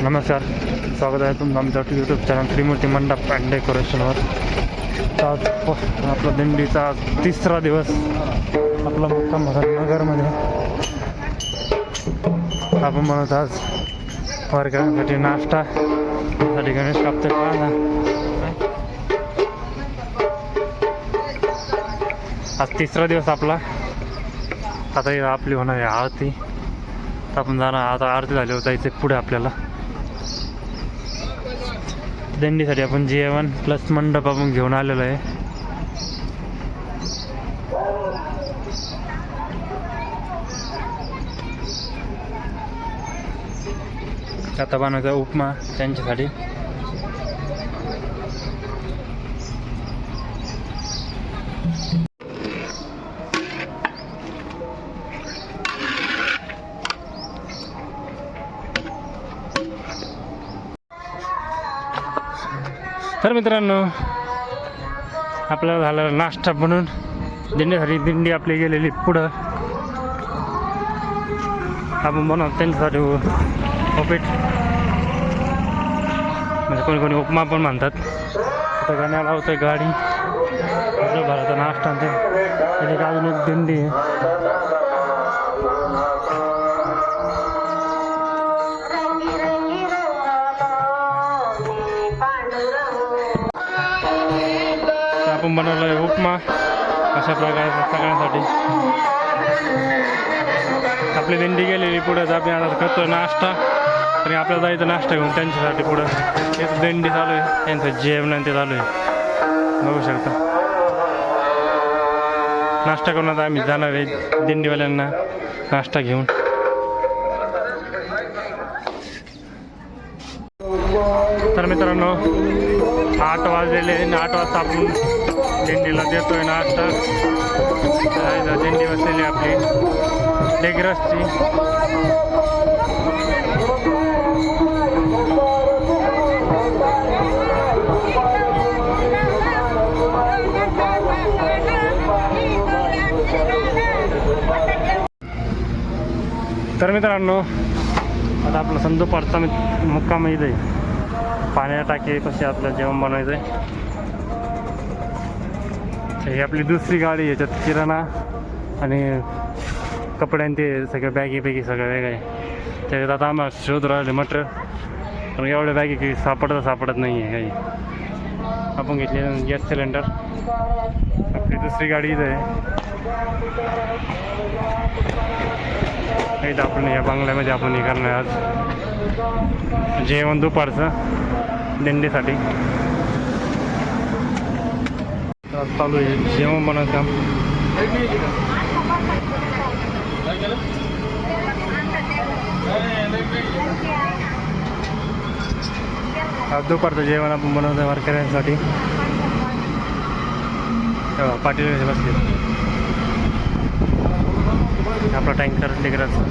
नमस्कार, स्वागत आहे तुमचं आमच्या यूट्यूब चॅनल त्रिमूर्ती मंडप अँड डेकोरेशनवर. आज आपला दिंडीचा तिसरा दिवस आपला मुक्काम नगरमध्ये. आपण म्हणत आज वर्गासाठी नाश्ता साठी गणेश कापते पाहला. आज तिसरा दिवस आपला. आता आपली होणार आहे आरती. आपण जाणार आता, आरती झाल्यावर जायचं पुढे आपल्याला. दिंडीसाठी आपण जेवण प्लस मंडप आपण घेऊन आलेलो आहे. आता बनवायचा उपमा त्यांच्यासाठी. तर मित्रांनो, आपल्याला झालं नाश्ता बनून. दिंडीसाठी दिंडी आपली गेलेली पुढं. आपण बनवतो त्यांच्यासाठी उपीट, म्हणजे कोणी कोणी उपमा पण म्हणतात. आता गाण्याला होतं गाडी भराचा नाश्ता. ते अजून एक दिंडी आहे. आपण बनवलं आहे उपमा अशा प्रकारचा सगळ्यांसाठी. आपली दिंडी गेलेली पुढे. आपण आता करतो नाश्ता आणि आपल्याला जायचं नाश्ता घेऊन त्यांच्यासाठी पुढं. एक दिंडी चालू आहे, त्यांचं जेवण आणि ते चालू आहे, बघू शकता. नाश्ता करून आता आम्ही जाणार आहे दिंडीवाल्यांना नाश्ता घेऊन. तर मित्रांनो, 8 वाजलेले. 8 वाजता आपण दिंडीला देतोय नाश्ता. दिंडी बसलेली आपली डेगरसची. तर मित्रांनो, आता आपलं संदूपाडचा मुक्काम इथं आहे. पाण्या टाकी कशी आपलं जेवण बनवायचं आहे. ही आपली दुसरी गाडी. याच्यात किराणा आणि कपड्यां ते सगळं बॅगी सगळं वेगळं आहे. त्याच्यात आता आम्हाला शोध राहिले मटेरियल, पण एवढ्या बॅगी काही सापडत नाही आहे काही. आपण घेतले गॅस सिलेंडर. आपली दुसरी गाडी इथं आहे. इथं आपण या बंगल्यामध्ये आपण हे करणार आज जेवण दुपारचं दिंडीसाठी. चालू आहे जेवण बनवायचं काम. आज दुपारचं जेवण आपण बनवतो वारकऱ्यांसाठी. पाटील बसले. आपला टँकर टिकराचा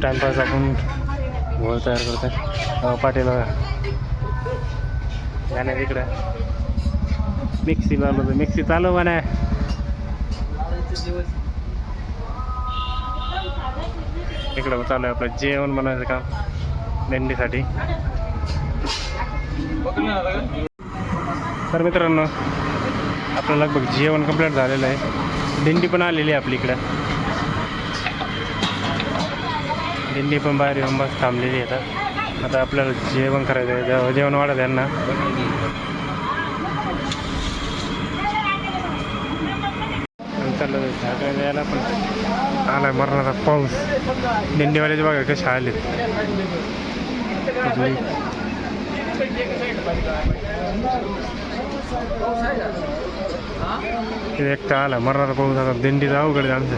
टाइमपास आपण घोळ तयार करतोय. पाटील गाण्या तिकडं मिक्सी चालू. मिक्सी चालू म्हणा. इकडं चालू आहे आपलं जेवण बनवायचं काम दिंडीसाठी. तर मित्रांनो, आपलं लगभग जेवण कंप्लीट झालेलं आहे. दिंडी पण आलेली आहे आपली इकडं. दिंडी पण बाहेर येऊन बस थांबलेली आहे. आता आपल्याला जेवण करायचं आहे. जेवण वाढत यांना. चाललं झाकायला यायला पण आला मरणाचा पाऊस. दिंडीवाल्याचे बघा कसे आले. एकटा आला मरणारा पाऊस. आता दिंडीचा अवघड आमचं.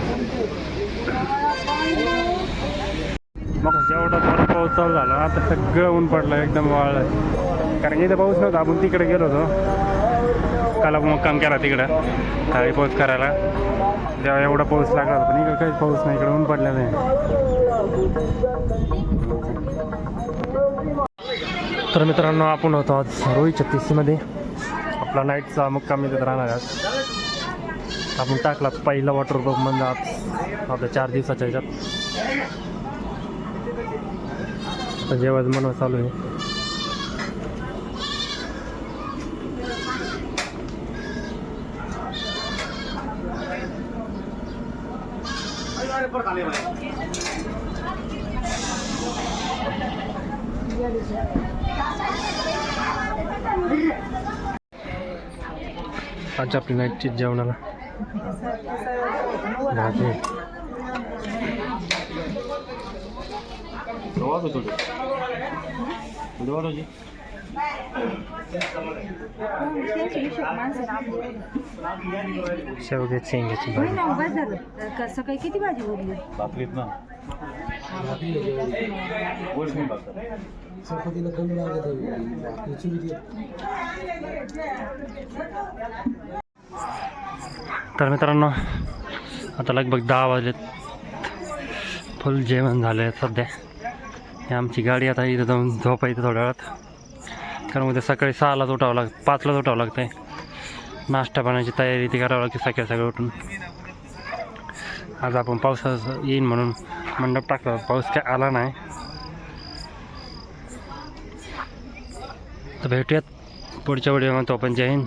मग जेवढा थोडा पाऊस चालू झाला, आता सगळं ऊन पडलं, एकदम वाळलं. कारण इथं पाऊस नव्हता. आपण तिकडे गेलो होतो काल, मुक्काम केला तिकडं थाळी पाऊस करायला. जेव्हा एवढा पाऊस लागला होता, पण इकडे काहीच पाऊस नाही. इकडे ऊन पडलं नाही. तर मित्रांनो, आपण होतो आज रोहित 36मध्ये. आपला नाईटचा मुक्काम इथं राहणार आहे. आपण टाकला पहिला वॉटर पार्क म्हणजे आपल्या 4 दिवसाच्या ह्याच्यात. आता जेवायचं बनवा चालू आहे. आज आपली नाईटची जेवणाला भाजी शेवग्याची शेंगाची भाजी. सकाळी किती भाजी बोलली तर मित्रांनो आता लगभग 10 वाजलेत. फुल जेवण झालं आहे सध्या. ही आमची गाडी आता इथं जाऊन झोपायचं थोड्या वेळात, कारण उद्या सकाळी 6लाच उठावं लागतं, 5लाच उठावं लागतं आहे. नाश्ता पाण्याची तयारी ती करावं लागते सकाळी सकाळी उठून. आज आपण पावसाचं येईन म्हणून मंडप टाकला, पाऊस काय आला नाही. तर भेटूयात पुढच्या व्हिडिओमध्ये. तोपर्यंत जय हिंद.